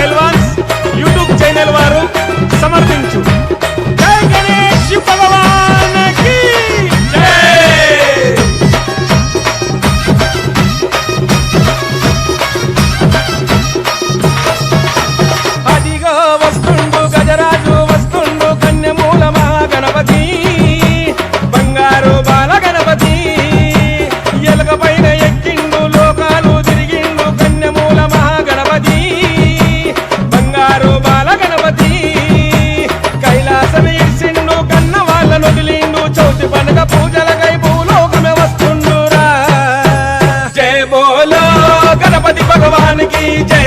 పైల్వాన్స్ YouTube channel వారు సమర్పించు జై గణేష్ భగవానికి జై. అదిగో వస్తుండు గజరాజు వస్తుండు కన్యమూల మహాగణపతి బంగారు బాల గణపతి ఎలక పైన ఎక్కిండు లోకాలు తిరిగిండు కన్యమూల మహాగణపతి బంగారు బాల గణపతి కైలాసం ఇచ్చిండు కన్న వాళ్ళ నొదిలిండు చౌతి పండుగ పూజలకై భూలోకమే వస్తుండురా. జై బోలో గణపతి భగవానికి జై.